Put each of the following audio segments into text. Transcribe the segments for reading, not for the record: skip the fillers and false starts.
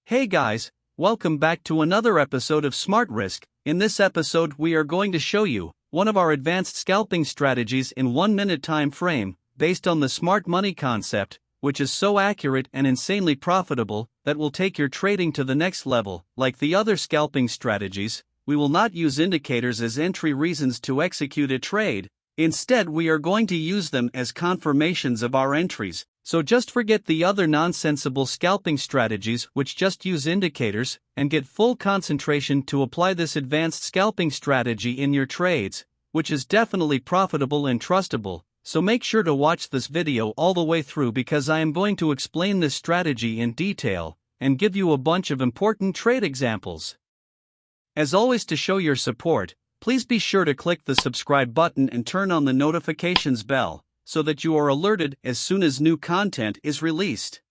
Hey guys, welcome back to another episode of Smart Risk. In this episode, we are going to show you one of our advanced scalping strategies in 1 minute time frame, based on the smart money concept, which is so accurate and insanely profitable that will take your trading to the next level. Like the other scalping strategies, we will not use indicators as entry reasons to execute a trade. Instead, we are going to use them as confirmations of our entries. So just forget the other nonsensical scalping strategies which just use indicators, and get full concentration to apply this advanced scalping strategy in your trades, which is definitely profitable and trustable. So make sure to watch this video all the way through, because I am going to explain this strategy in detail and give you a bunch of important trade examples. As always, to show your support, please be sure to click the subscribe button and turn on the notifications bell, so that you are alerted as soon as new content is released.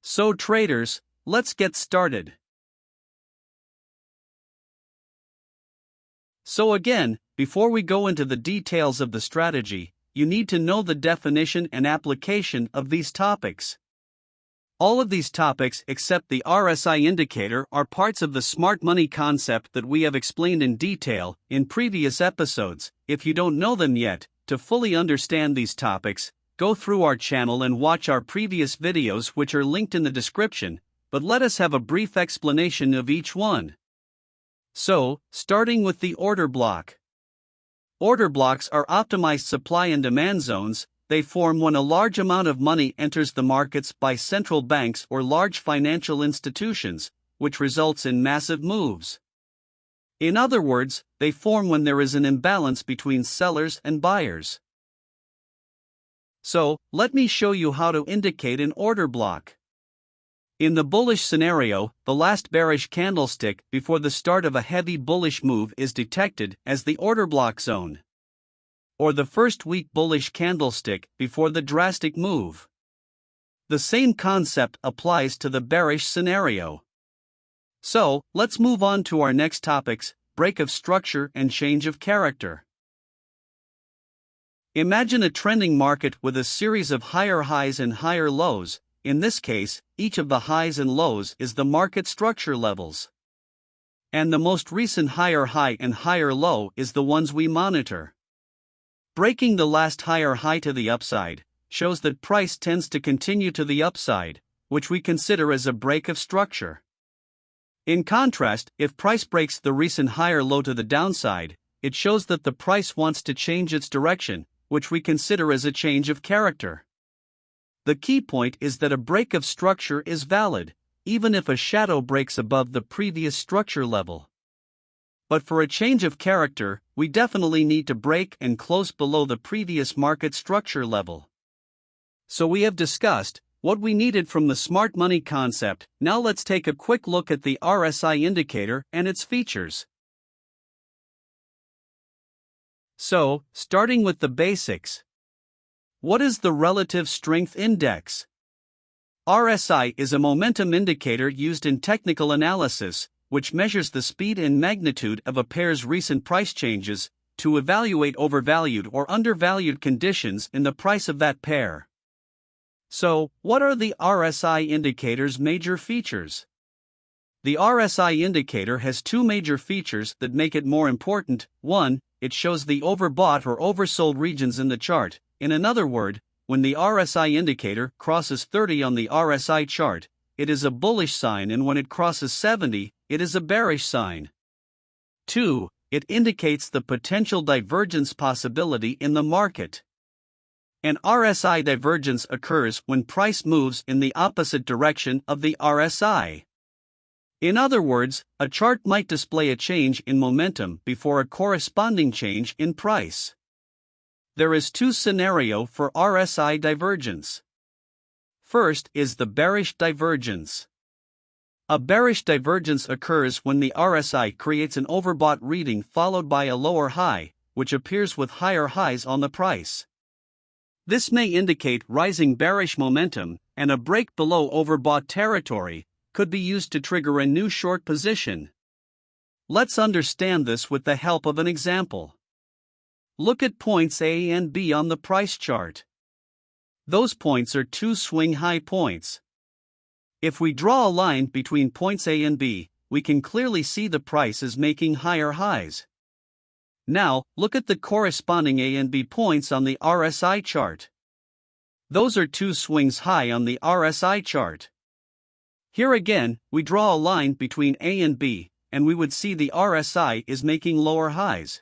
So traders, let's get started. So again, before we go into the details of the strategy, you need to know the definition and application of these topics. All of these topics except the RSI indicator are parts of the smart money concept that we have explained in detail in previous episodes. If you don't know them yet, to fully understand these topics, go through our channel and watch our previous videos, which are linked in the description, but let us have a brief explanation of each one. So, starting with the order block. Order blocks are optimized supply and demand zones. They form when a large amount of money enters the markets by central banks or large financial institutions, which results in massive moves. In other words, they form when there is an imbalance between sellers and buyers. So, let me show you how to indicate an order block. In the bullish scenario, the last bearish candlestick before the start of a heavy bullish move is detected as the order block zone, or the first weak bullish candlestick before the drastic move. The same concept applies to the bearish scenario. So, let's move on to our next topics: break of structure and change of character. Imagine a trending market with a series of higher highs and higher lows. In this case, each of the highs and lows is the market structure levels, and the most recent higher high and higher low is the ones we monitor. Breaking the last higher high to the upside shows that price tends to continue to the upside, which we consider as a break of structure. In contrast, if price breaks the recent higher low to the downside, it shows that the price wants to change its direction, which we consider as a change of character. The key point is that a break of structure is valid, even if a shadow breaks above the previous structure level. But for a change of character, we definitely need to break and close below the previous market structure level. So we have discussed what we needed from the smart money concept. Now let's take a quick look at the RSI indicator and its features. So, starting with the basics. What is the relative strength index? RSI is a momentum indicator used in technical analysis, which measures the speed and magnitude of a pair's recent price changes to evaluate overvalued or undervalued conditions in the price of that pair. So, what are the RSI indicator's major features? The RSI indicator has two major features that make it more important. One, it shows the overbought or oversold regions in the chart. In another word, when the RSI indicator crosses 30 on the RSI chart, it is a bullish sign, and when it crosses 70, it is a bearish sign. 2, it indicates the potential divergence possibility in the market. An RSI divergence occurs when price moves in the opposite direction of the RSI. In other words, a chart might display a change in momentum before a corresponding change in price. There is two scenarios for RSI divergence. First is the bearish divergence. A bearish divergence occurs when the RSI creates an overbought reading followed by a lower high, which appears with higher highs on the price. This may indicate rising bearish momentum, and a break below overbought territory could be used to trigger a new short position. Let's understand this with the help of an example. Look at points A and B on the price chart. Those points are two swing high points. If we draw a line between points A and B, we can clearly see the price is making higher highs. Now, look at the corresponding A and B points on the RSI chart. Those are two swings high on the RSI chart. Here again, we draw a line between A and B, and we would see the RSI is making lower highs.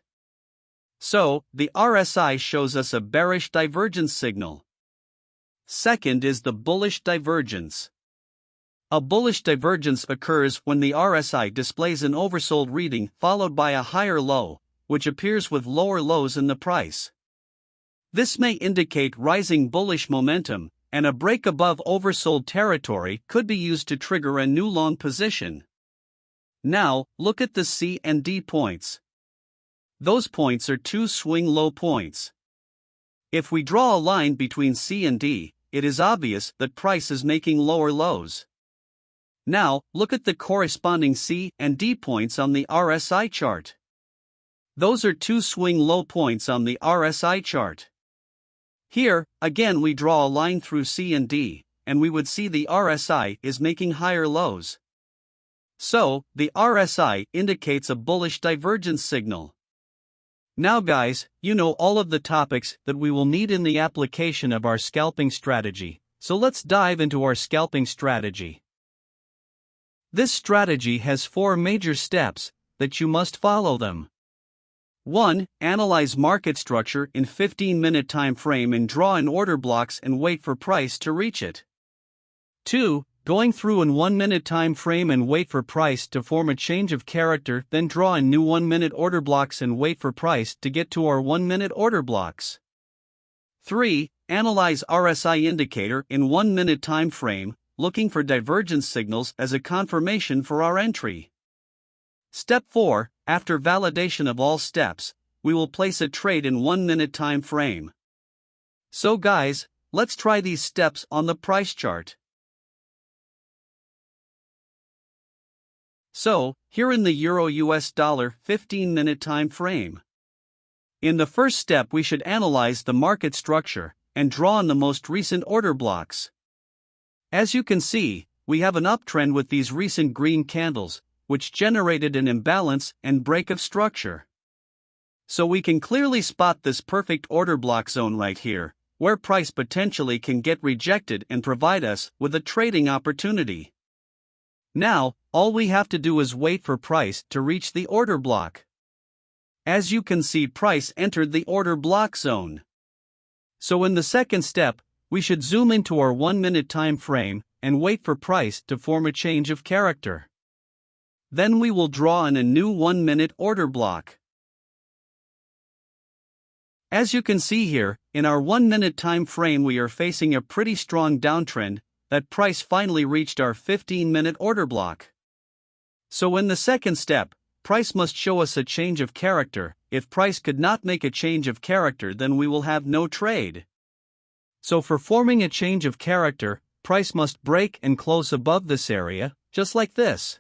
So, the RSI shows us a bearish divergence signal. Second is the bullish divergence. A bullish divergence occurs when the RSI displays an oversold reading followed by a higher low, which appears with lower lows in the price. This may indicate rising bullish momentum, and a break above oversold territory could be used to trigger a new long position. Now, look at the C and D points. Those points are two swing low points. If we draw a line between C and D, it is obvious that price is making lower lows. Now, look at the corresponding C and D points on the RSI chart. Those are two swing low points on the RSI chart. Here, again we draw a line through C and D, and we would see the RSI is making higher lows. So, the RSI indicates a bullish divergence signal. Now guys, you know all of the topics that we will need in the application of our scalping strategy, so let's dive into our scalping strategy. This strategy has 4 major steps that you must follow them. 1. Analyze market structure in 15-minute time frame and draw in order blocks and wait for price to reach it. 2. Going through in 1-minute time frame and wait for price to form a change of character, then draw in new 1-minute order blocks and wait for price to get to our 1-minute order blocks. 3. Analyze RSI indicator in 1-minute time frame, looking for divergence signals as a confirmation for our entry. Step 4. After validation of all steps, we will place a trade in 1-minute time frame. So guys, let's try these steps on the price chart. So, here in the Euro-US dollar 15-minute time frame. In the first step we should analyze the market structure and draw on the most recent order blocks. As you can see, we have an uptrend with these recent green candles, which generated an imbalance and break of structure. So we can clearly spot this perfect order block zone right here, where price potentially can get rejected and provide us with a trading opportunity. Now, all we have to do is wait for price to reach the order block. As you can see, price entered the order block zone. So in the second step, we should zoom into our 1-minute time frame and wait for price to form a change of character. Then we will draw in a new 1-minute order block. As you can see here, in our 1-minute time frame we are facing a pretty strong downtrend, that price finally reached our 15-minute order block. So in the second step, price must show us a change of character. If price could not make a change of character, then we will have no trade. So for forming a change of character, price must break and close above this area, just like this.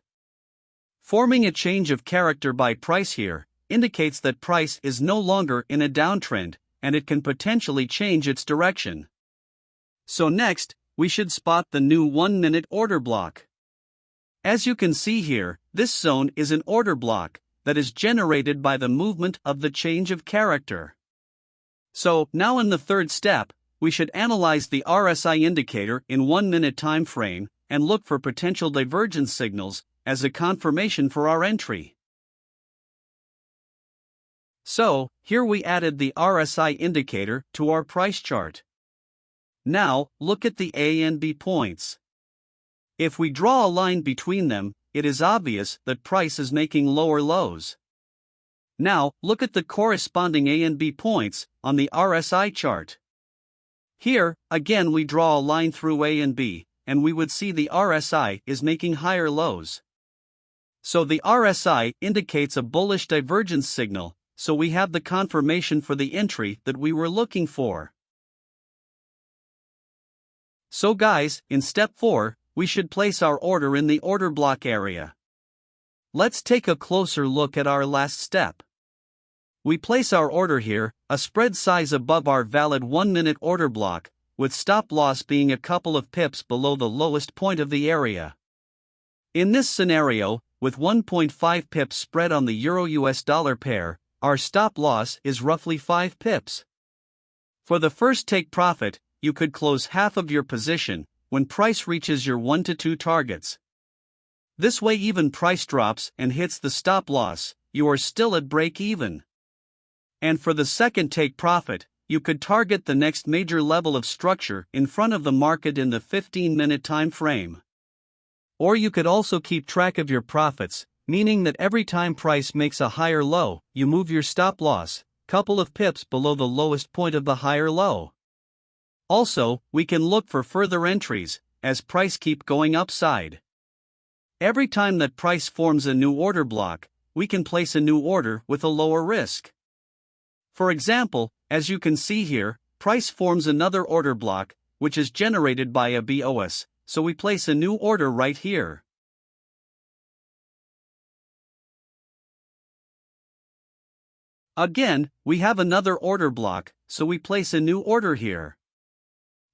Forming a change of character by price here indicates that price is no longer in a downtrend, and it can potentially change its direction. So next, we should spot the new 1-minute order block. As you can see here, this zone is an order block that is generated by the movement of the change of character. So now in the third step, we should analyze the RSI indicator in 1-minute time frame and look for potential divergence signals as a confirmation for our entry. So, here we added the RSI indicator to our price chart. Now, look at the A and B points. If we draw a line between them, it is obvious that price is making lower lows. Now, look at the corresponding A and B points on the RSI chart. Here, again we draw a line through A and B, and we would see the RSI is making higher lows. So the RSI indicates a bullish divergence signal, so we have the confirmation for the entry that we were looking for. So guys, in step 4, we should place our order in the order block area. Let's take a closer look at our last step. We place our order here, a spread size above our valid 1-minute order block, with stop loss being a couple of pips below the lowest point of the area. In this scenario, with 1.5 pips spread on the Euro-US dollar pair, our stop loss is roughly 5 pips. For the first take profit, you could close half of your position when price reaches your 1 to 2 targets. This way, even price drops and hits the stop loss, you are still at break even. And for the second take profit, you could target the next major level of structure in front of the market in the 15-minute time frame. Or you could also keep track of your profits, meaning that every time price makes a higher low, you move your stop loss couple of pips below the lowest point of the higher low. Also, we can look for further entries as price keep going upside. Every time that price forms a new order block, we can place a new order with a lower risk. For example, as you can see here, price forms another order block, which is generated by a BOS, so we place a new order right here. Again, we have another order block, so we place a new order here.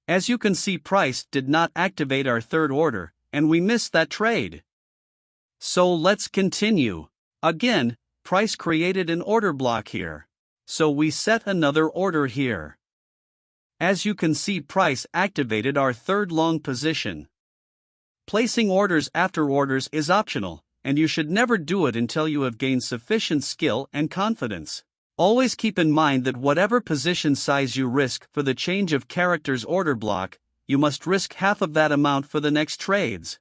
As you can see, price did not activate our third order, and we missed that trade. So let's continue. Again, price created an order block here. So we set another order here. As you can see, price activated our third long position. Placing orders after orders is optional, and you should never do it until you have gained sufficient skill and confidence. Always keep in mind that whatever position size you risk for the change of characters order block, you must risk half of that amount for the next trades.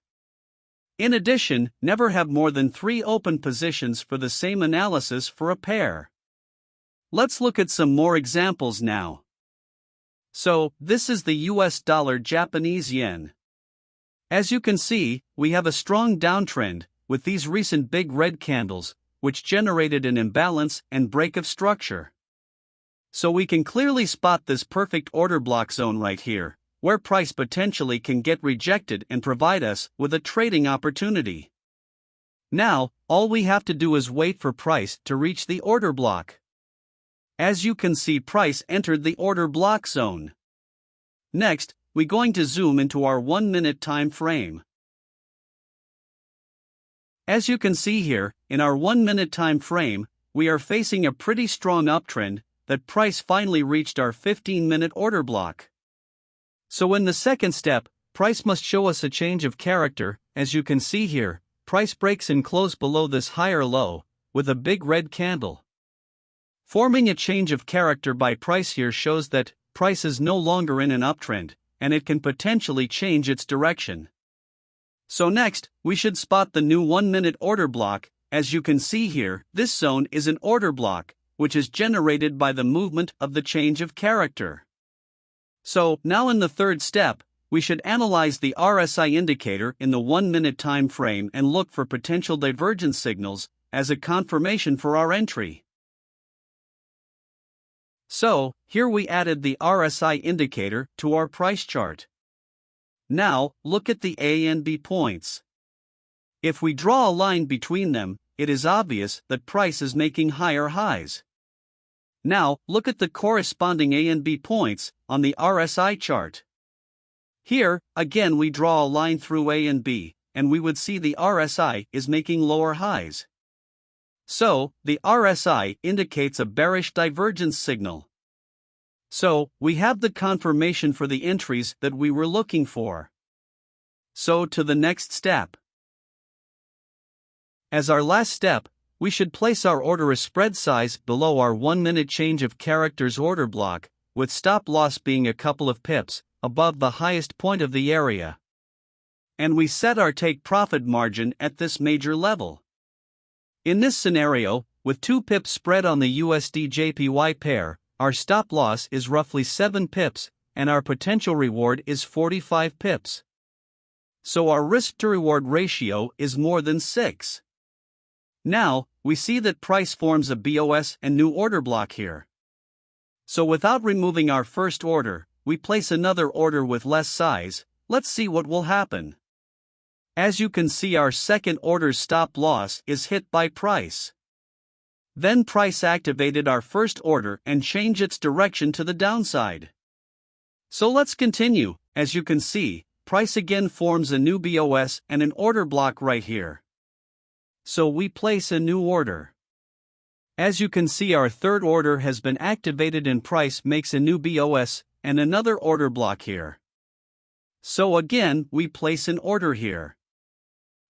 In addition, never have more than 3 open positions for the same analysis for a pair. Let's look at some more examples now. So, this is the US dollar Japanese yen. As you can see, we have a strong downtrend with these recent big red candles, which generated an imbalance and break of structure. So we can clearly spot this perfect order block zone right here, where price potentially can get rejected and provide us with a trading opportunity. Now, all we have to do is wait for price to reach the order block. As you can see, price entered the order block zone. Next, we're going to zoom into our 1-minute time frame. As you can see here, in our 1-minute time frame, we are facing a pretty strong uptrend that price finally reached our 15-minute order block. So in the second step, price must show us a change of character. As you can see here, price breaks and close below this higher low, with a big red candle. Forming a change of character by price here shows that price is no longer in an uptrend, and it can potentially change its direction. So next, we should spot the new 1-minute order block. As you can see here, this zone is an order block, which is generated by the movement of the change of character. So, now in the third step, we should analyze the RSI indicator in the 1-minute time frame and look for potential divergence signals as a confirmation for our entry. So, here we added the RSI indicator to our price chart. Now, look at the A and B points. If we draw a line between them, it is obvious that price is making higher highs. Now, look at the corresponding A and B points on the RSI chart. Here, again, we draw a line through A and B, and we would see the RSI is making lower highs. So, the RSI indicates a bearish divergence signal. So, we have the confirmation for the entries that we were looking for. So, to the next step. As our last step, we should place our order as spread size below our 1-minute change of characters order block, with stop loss being a couple of pips above the highest point of the area. And we set our take profit margin at this major level. In this scenario, with 2 pips spread on the USD-JPY pair, our stop loss is roughly 7 pips, and our potential reward is 45 pips. So our risk-to-reward ratio is more than 6. Now, we see that price forms a BOS and new order block here. So without removing our first order, we place another order with less size. Let's see what will happen. As you can see, our second order's stop loss is hit by price. Then price activated our first order and changed its direction to the downside. So let's continue. As you can see, price again forms a new BOS and an order block right here. So we place a new order. As you can see, our third order has been activated and price makes a new BOS and another order block here. So again, we place an order here.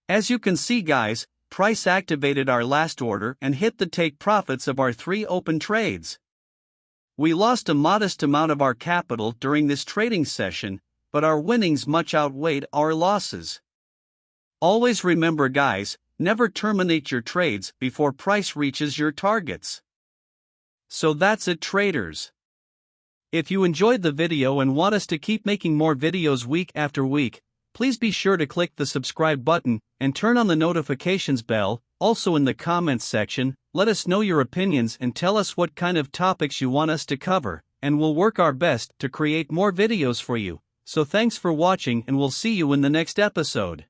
As you can see guys, price activated our last order and hit the take profits of our 3 open trades. We lost a modest amount of our capital during this trading session, but our winnings much outweighed our losses. Always remember guys, never terminate your trades before price reaches your targets. So that's it traders. If you enjoyed the video and want us to keep making more videos week after week, please be sure to click the subscribe button and turn on the notifications bell. Also in the comments section, let us know your opinions and tell us what kind of topics you want us to cover, and we'll work our best to create more videos for you. So thanks for watching and we'll see you in the next episode.